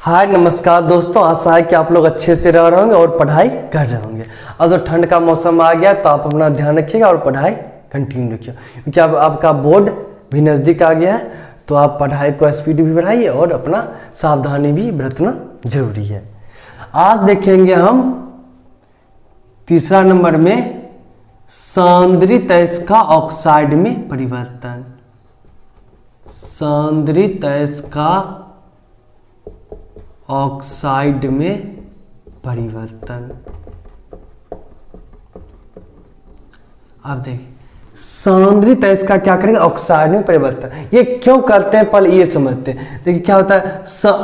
हाय नमस्कार दोस्तों, आशा है कि आप लोग अच्छे से रह रहे होंगे और पढ़ाई कर रहे होंगे। अब तो ठंड का मौसम आ गया तो आप अपना ध्यान रखिएगा और पढ़ाई कंटिन्यू रखिए, क्योंकि अब आपका बोर्ड भी नज़दीक आ गया है। तो आप पढ़ाई को स्पीड भी बढ़ाइए और अपना सावधानी भी बरतना जरूरी है। आज देखेंगे हम तीसरा नंबर में सांद्रित अयस्का ऑक्साइड में परिवर्तन। सांद्रित अयस्का ऑक्साइड में परिवर्तन। अब देखिए सांद्रित अयस्का क्या करेंगे, ऑक्साइड में परिवर्तन। ये क्यों करते हैं पहले ये समझते हैं। देखिए क्या होता है,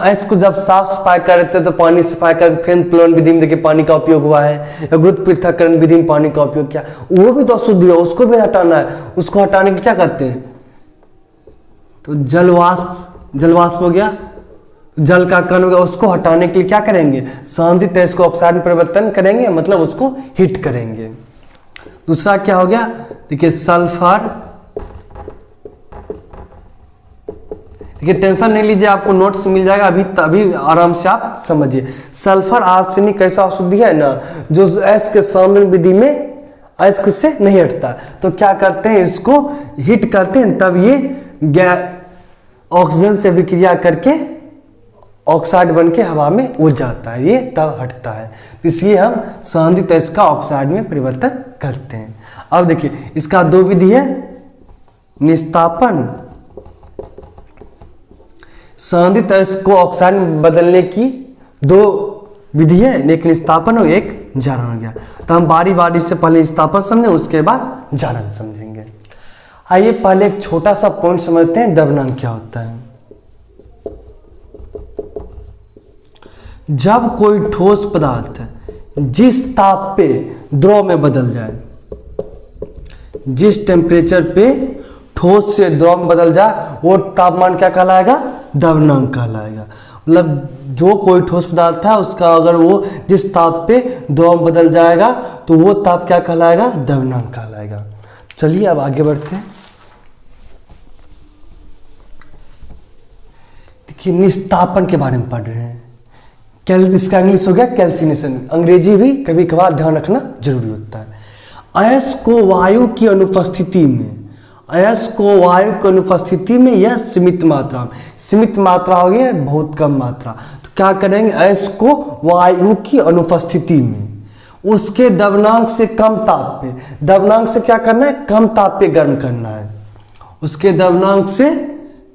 अयस्क को जब साफ सफाई करते हैं तो पानी सफाई कर फेन प्लोन विधि में देखिए पानी का उपयोग हुआ है, या गुरुत्व पृथक्करण विधि में पानी का उपयोग किया, वो भी तो अशुद्ध है, उसको भी हटाना है। उसको हटाने के क्या करते हैं, तो जलवाष्प हो गया, जल का कण हो गया, उसको हटाने के लिए क्या करेंगे, सांद्रित अयस्क ऑक्साइड में परिवर्तन करेंगे, मतलब उसको हीट करेंगे। दूसरा क्या हो गया, देखिए सल्फर। देखिए टेंशन नहीं लीजिए, आपको नोट्स मिल जाएगा अभी, तभी आराम से आप समझिए। सल्फर आर्सेनिक कैसा अशुद्धि है ना, जो अयस्क के सांद्रण विधि में अयस्क से नहीं हटता, तो क्या करते हैं, इसको हीट करते हैं, तब ये ऑक्सीजन से विक्रिया करके ऑक्साइड बन के हवा में उड़ जाता है, ये तब हटता है। तो इसलिए हम सांद्रित अयस्क ऑक्साइड में परिवर्तन करते हैं। अब देखिए इसका दो विधि है, निस्तापन। सांद्रित अयस्क को ऑक्साइड में बदलने की दो विधि है, एक निस्तापन और एक जारण हो गया। तो हम बारी बारी से पहले निस्तापन समझें, उसके बाद जारण समझेंगे। आइए पहले एक छोटा सा पॉइंट समझते हैं, द्रव्यमान क्या होता है। जब कोई ठोस पदार्थ जिस ताप पे द्रव में बदल जाए, जिस टेम्परेचर पे ठोस से द्रव में बदल जाए, वो तापमान क्या कहलाएगा, द्रव्यमान कहलाएगा। मतलब जो कोई ठोस पदार्थ है उसका अगर वो जिस ताप पे द्रव में बदल जाएगा तो वो ताप क्या कहलाएगा, द्रव्यमान कहलाएगा। चलिए अब आगे बढ़ते हैं। देखिए निस्तापन के बारे में पढ़ रहे हैं। इसका इंग्लिश हो गया कैल्सिनेशन, अंग्रेजी भी कभी कभार ध्यान रखना जरूरी होता है। अयस्क को वायु की अनुपस्थिति में, अयस्क को वायु की अनुपस्थिति में यह सीमित मात्रा में, सीमित मात्रा हो गई बहुत कम मात्रा, तो क्या करेंगे, अयस्क को वायु की अनुपस्थिति में उसके द्रव्यमाप से कम ताप पे, द्रव्यमाप से क्या करना है, कम ताप पे गर्म करना है। उसके द्रव्यमाप से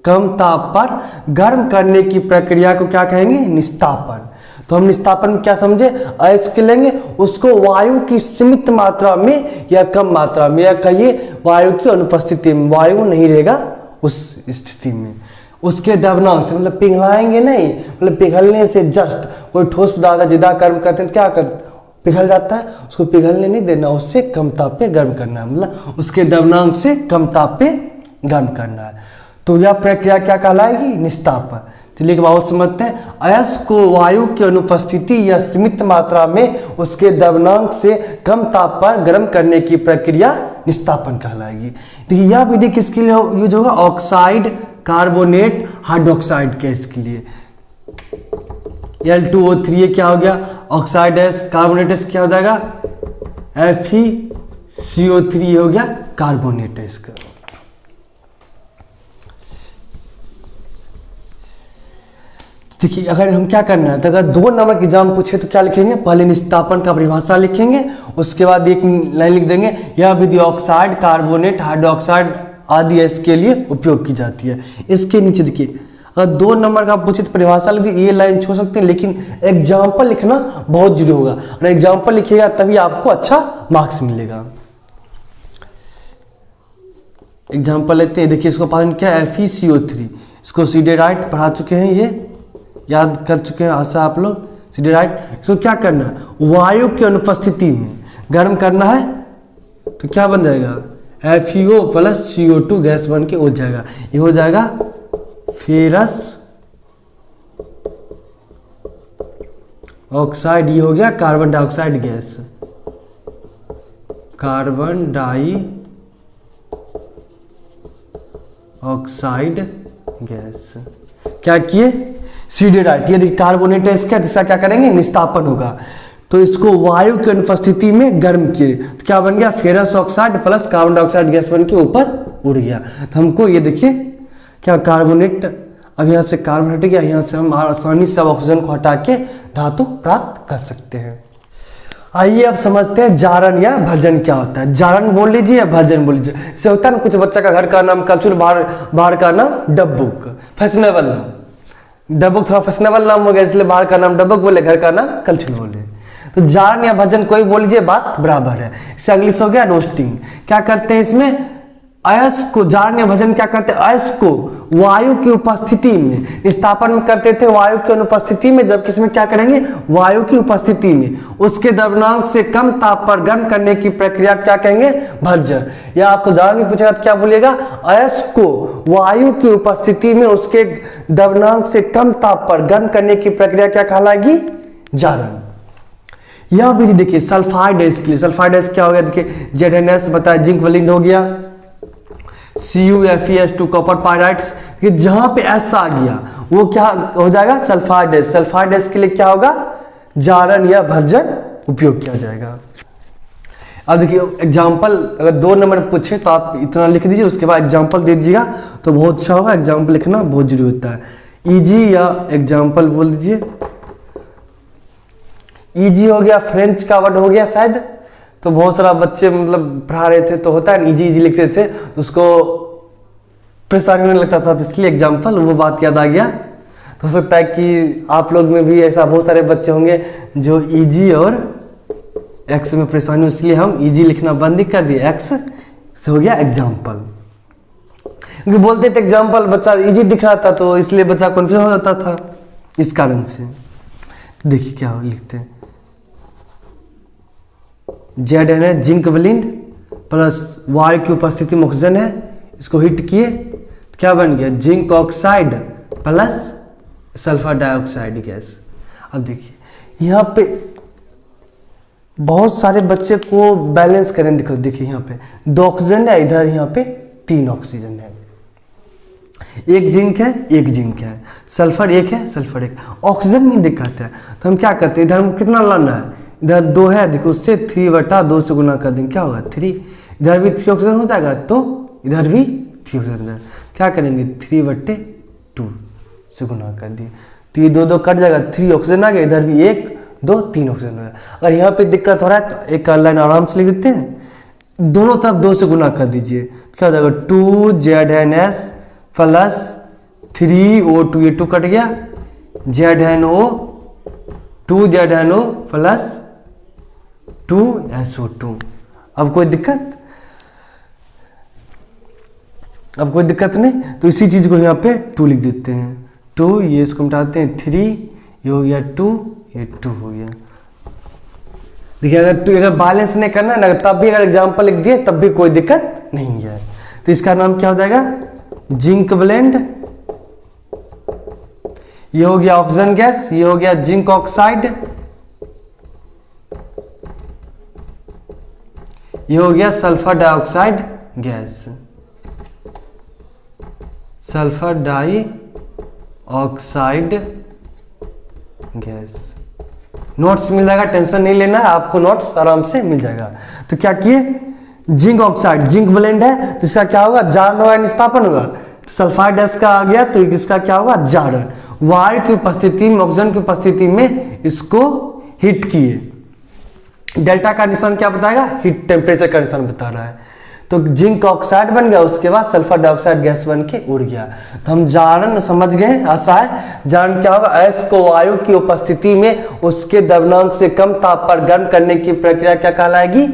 कम ताप पर गर्म करने की प्रक्रिया को क्या कहेंगे, निस्तापन। तो हम निस्तापन में क्या समझे, अयस्क लेंगे, उसको वायु की सीमित मात्रा में या कम मात्रा में, या कहिए वायु की अनुपस्थिति में, वायु नहीं रहेगा उस स्थिति में, उसके द्रव्यमाप से, मतलब पिघलाएंगे नहीं, मतलब पिघलने से जस्ट कोई ठोस पदार्थ ज्यादा गर्म करते हैं तो क्या करते, पिघल जाता है, उसको पिघलने नहीं देना, उससे कम ताप पे गर्म करना है, मतलब उसके द्रव्यमाप से कम ताप पे गर्म करना है। तो यह प्रक्रिया क्या कहलाएगी, निस्तापन। चलिए एक बात समझते हैं, अयस्क को वायु की अनुपस्थिति या सीमित मात्रा में उसके द्रव्यमाप से कम ताप पर गर्म करने की प्रक्रिया निस्तापन कहलाएगी। देखिए यह विधि किसके लिए यूज होगा, ऑक्साइड, कार्बोनेट, हाइड्रोक्साइड गैस के लिए। L2O3 ये क्या हो गया, ऑक्साइड एस, कार्बोनेट एस क्या हो जाएगा, FeCO3 हो गया कार्बोनेट एस का। देखिए अगर हम क्या करना है, तो अगर 2 नंबर की एग्जाम पूछे तो क्या लिखेंगे, पहले निस्तापन का परिभाषा लिखेंगे, उसके बाद एक लाइन लिख देंगे, यह विधि ऑक्साइड, कार्बोनेट, हाइड्रोक्साइड आदि इसके लिए उपयोग की जाती है। इसके नीचे देखिए अगर 2 नंबर का पूछे तो परिभाषा लिख दी, ये लाइन छोड़ सकते हैं, लेकिन एग्जाम्पल लिखना बहुत जरूरी होगा, और एग्जाम्पल लिखिएगा तभी आपको अच्छा मार्क्स मिलेगा। एग्जाम्पल लेते हैं, देखिए इसको पालन क्या है, FeCO3, इसको सीधे राइट पढ़ा चुके हैं, ये याद कर चुके हैं आशा आप लोग, सीधे राइट। इसको क्या करना है, वायु की अनुपस्थिति में गर्म करना है, तो क्या बन जाएगा, FeO + CO2 गैस बन के हो जाएगा, ये हो जाएगा फेरस ऑक्साइड, ये हो गया carbon dioxide gas, carbon dioxide gas. क्या किए, सिडेराइट, ये देखिए कार्बोनेट है इसका, जिसका क्या करेंगे निस्तापन होगा। तो इसको वायु की अनुपस्थिति में गर्म किए तो क्या बन गया, ferrous oxide plus carbon dioxide gas बन के ऊपर उड़ गया। तो हमको ये देखिए क्या कार्बोनेट, अब यहाँ से कार्बन हट गया, यहाँ से हम आसानी से ऑक्सीजन को हटा के धातु प्राप्त कर सकते हैं। आइए अब समझते हैं जारण या भजन क्या होता है। जारण बोल लीजिए या भजन बोल लीजिए। इससे होता है ना, कुछ बच्चा का घर का नाम कल्चर, बाहर का नाम डब्बुक, फैशनेबल नाम डब्बुक, थोड़ा फैशनेबल नाम हो गया इसलिए बाहर का नाम डब्बुक बोले, घर का नाम कल्चर बोले। तो जारण या भजन कोई बोल लीजिए, बात बराबर है। इससे इंग्लिश हो गया रोस्टिंग। क्या करते हैं इसमें, अयस्क को, जारण या भजन क्या करते हैं, अयस्क को वायु की उपस्थिति में, निस्तापन में करते थे वायु की अनुपस्थिति में, जबकि इसमें क्या करेंगे वायु की उपस्थिति में उसके द्रव्यमाप से कम ताप पर गर्म करने की प्रक्रिया क्या कहेंगे, भजन। या आपको जारण में पूछेगा तो क्या बोलिएगा, अयस्क को वायु की उपस्थिति में उसके द्रव्यमाप से कम ताप पर गर्म करने की प्रक्रिया क्या कहलाएगी, जारण। यह विधि देखिए सल्फाइड है, इसके लिए सल्फाइड क्या हो गया, देखिए ZnS बताया, जिंक वेलिंग हो गया, CuFeS2 कॉपर पायराइड्स, जहां पे S आ गया वो क्या हो जाएगा, सल्फाइड है। सल्फाइड के लिए क्या होगा, जारण या भजन उपयोग किया जाएगा। अब देखिए एग्जाम्पल, अगर 2 नंबर पूछे तो आप इतना लिख दीजिए, उसके बाद एग्जाम्पल दे दीजिएगा तो बहुत अच्छा होगा। एग्जाम्पल लिखना बहुत जरूरी होता है। इजी या एग्जाम्पल बोल दीजिए। इजी हो गया, फ्रेंच का वर्ड हो गया शायद, तो बहुत सारा बच्चे मतलब पढ़ा रहे थे तो होता है इजी इजी लिखते थे तो उसको परेशानी होने लगता था, तो इसलिए एग्जाम्पल वो बात याद आ गया। तो हो सकता है कि आप लोग में भी ऐसा बहुत सारे बच्चे होंगे जो इजी और एक्स में परेशानी, इसलिए हम इजी लिखना बंद ही कर दिए, एक्स से हो गया एग्जाम्पल। क्योंकि बोलते थे एग्जाम्पल, बच्चा इजी दिख रहा था तो इसलिए बच्चा कन्फ्यूज हो जाता था, इस कारण से। देखिए क्या लिखते हैं, ZnS जिंक वेलिंड प्लस वायु की उपस्थिति में ऑक्सीजन है, इसको हिट किए तो क्या बन गया, zinc oxide plus sulphur dioxide gas. अब देखिए यहाँ पे बहुत सारे बच्चे को बैलेंस करें, देखिए यहाँ पे 2 ऑक्सीजन है, इधर यहाँ पे 3 ऑक्सीजन है, 1 जिंक है 1 जिंक है, सल्फर 1 है सल्फर 1, ऑक्सीजन नहीं दिखाता है। तो हम क्या करते हैं, इधर हम कितना लाना है, इधर 2 है, देखो उससे 3/2 से गुना कर देंगे, क्या होगा 3, इधर भी 3 ऑक्सीजन हो जाएगा तो इधर भी 3 ऑक्सीजन, क्या करेंगे 3/2 से गुना कर दिए तो ये 2 कट जाएगा, 3 ऑक्सीजन आ गया, इधर भी 1 2 3 ऑक्सीजन आ गया। अगर यहाँ पे दिक्कत हो रहा है तो एक लाइन आराम से लिख देते हैं, दोनों तरफ 2 से गुना कर दीजिए, क्या हो जाएगा 2 ZnS प्लस 3O2, ये 2 कट गया, ZnO 2 ZnO प्लस 2SO2। अब कोई दिक्कत नहीं, तो इसी चीज को यहाँ पे 2 लिख देते हैं, 2 ये इसको मिटाते हैं 3, ये हो गया 2, ये 2 हो गया। देखिए अगर बैलेंस नहीं करना है तब भी अगर एग्जाम्पल लिख दिए तब भी कोई दिक्कत नहीं है। तो इसका नाम क्या हो जाएगा, जिंक ब्लेंड, ये हो गया ऑक्सीजन गैस, ये हो गया जिंक ऑक्साइड, ये हो गया sulphur dioxide gas, sulphur dioxide gas. Notes मिल जाएगा, टेंशन नहीं लेना है आपको, नोट्स आराम से मिल जाएगा। तो क्या किए, जिंक ऑक्साइड, जिंक ब्लेंड है तो इसका क्या होगा, जारण होगा, निस्तापन होगा। सल्फाइड का आ गया तो इसका क्या होगा, जारण। वायु की उपस्थिति में, ऑक्सीजन की उपस्थिति में इसको हिट किए, डेल्टा का निशान क्या बताएगा, हीट टेम्परेचर का निशान बता रहा है। तो जिंक ऑक्साइड बन गया, उसके बाद सल्फर डाइऑक्साइड गैस बन के उड़ गया। तो हम जारण समझ गए, आशा है। जारण क्या होगा, अयस्क को वायु की उपस्थिति में उसके द्रव्यमाप से कम ताप पर गर्म करने की प्रक्रिया क्या कहलाएगी,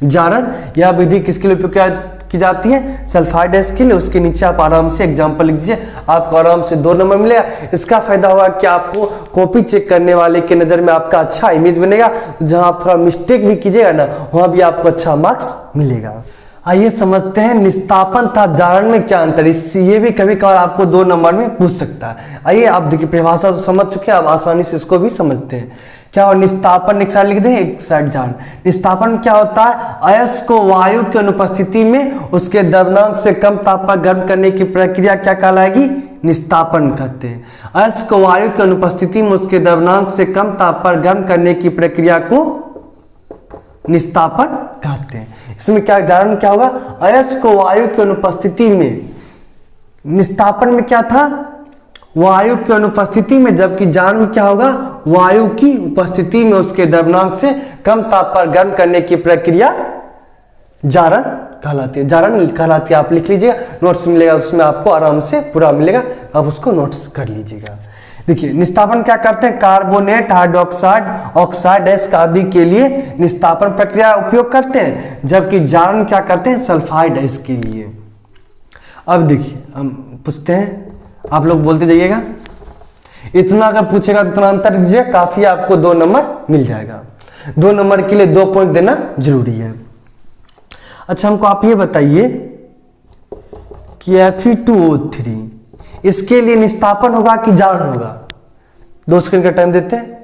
जारण। यह विधि किसके लिए उपयोग की जाती है, सल्फाइड के लिए। उसके नीचे आप आराम से एग्जांपल लिख दीजिए, आपको आराम से 2 नंबर मिलेगा। इसका फायदा होगा कि आपको कॉपी चेक करने वाले के नजर में आपका अच्छा इमेज बनेगा, जहां आप थोड़ा मिस्टेक भी कीजिएगा ना, वहां भी आपको अच्छा मार्क्स मिलेगा। आइए समझते हैं निस्तापन तथा जारण में क्या अंतर है। ये भी कभी कभार आपको 2 नंबर में पूछ सकता है। आइए आप देखिए, परिभाषा तो समझ चुके हैं, आप आसानी से इसको भी समझते हैं। क्या हो, निस्तापन एक साइड लिख दें, एक साइड जारण। निस्तापन क्या होता है, अयस्क को वायु की अनुपस्थिति में उसके द्रव्यमाप से कम ताप पर गर्म करने की प्रक्रिया क्या कहलाएगी, निस्तापन कहते हैं। अयस्क को वायु की अनुपस्थिति में उसके द्रव्यमान से कम ताप पर गर्म करने की प्रक्रिया को निस्तापन कहते हैं। इसमें क्या उदाहरण क्या होगा, अयस्क को वायु की अनुपस्थिति में, निस्तापन में क्या था, वायु की अनुपस्थिति में, जबकि जारण में क्या होगा, वायु की उपस्थिति में उसके द्रव्यमान से कम ताप पर गर्म करने की प्रक्रिया जारण कहलाती है। जारण कहलाती है, आप लिख लीजिएगा, नोट्स मिलेगा उसमें आपको आराम से पूरा मिलेगा, आप उसको नोट्स कर लीजिएगा। देखिए निस्तापन क्या करते हैं, कार्बोनेट, हाइड्रोक्साइड, ऑक्साइड एसिड आदि के लिए निस्तापन प्रक्रिया उपयोग करते हैं, जबकि जारण क्या करते हैं, सल्फाइड एसिड के लिए। अब देखिए हम पूछते हैं, आप लोग बोलते जाइएगा, इतना अगर पूछेगा तो इतना अंतर दीजिए, काफी आपको 2 नंबर मिल जाएगा। 2 नंबर के लिए 2 पॉइंट देना जरूरी है। अच्छा हमको आप ये बताइए कि Fe2O3 इसके लिए निस्तापन होगा कि जारण होगा? 2 सेकंड का टाइम देते हैं।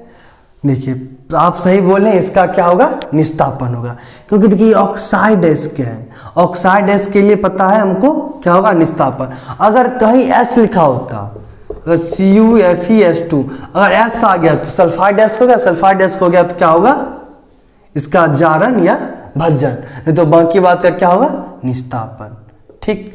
देखिए आप सही बोले, इसका क्या होगा, निस्तापन होगा, क्योंकि देखिए ऑक्साइड एस क्या है, ऑक्साइड एस के लिए पता है हमको क्या होगा, निस्तापन। अगर कहीं एस लिखा होता, अगर CuFeS2 अगर एस आ गया तो सल्फाइड एस हो गया, सल्फाइड एस हो गया तो क्या होगा, इसका जारण या भंजन, नहीं तो बाकी बात का क्या होगा, निस्तापन। ठीक,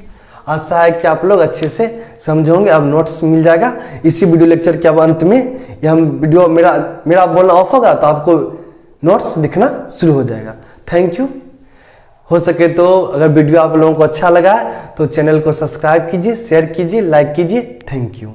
आशा है कि आप लोग अच्छे से समझोगे। अब नोट्स मिल जाएगा इसी वीडियो लेक्चर के अब अंत में। ये हम वीडियो मेरा बोलना ऑफ होगा तो आपको नोट्स दिखना शुरू हो जाएगा। Thank you. हो सके तो अगर वीडियो आप लोगों को अच्छा लगा तो चैनल को सब्सक्राइब कीजिए, शेयर कीजिए, लाइक कीजिए। Thank you.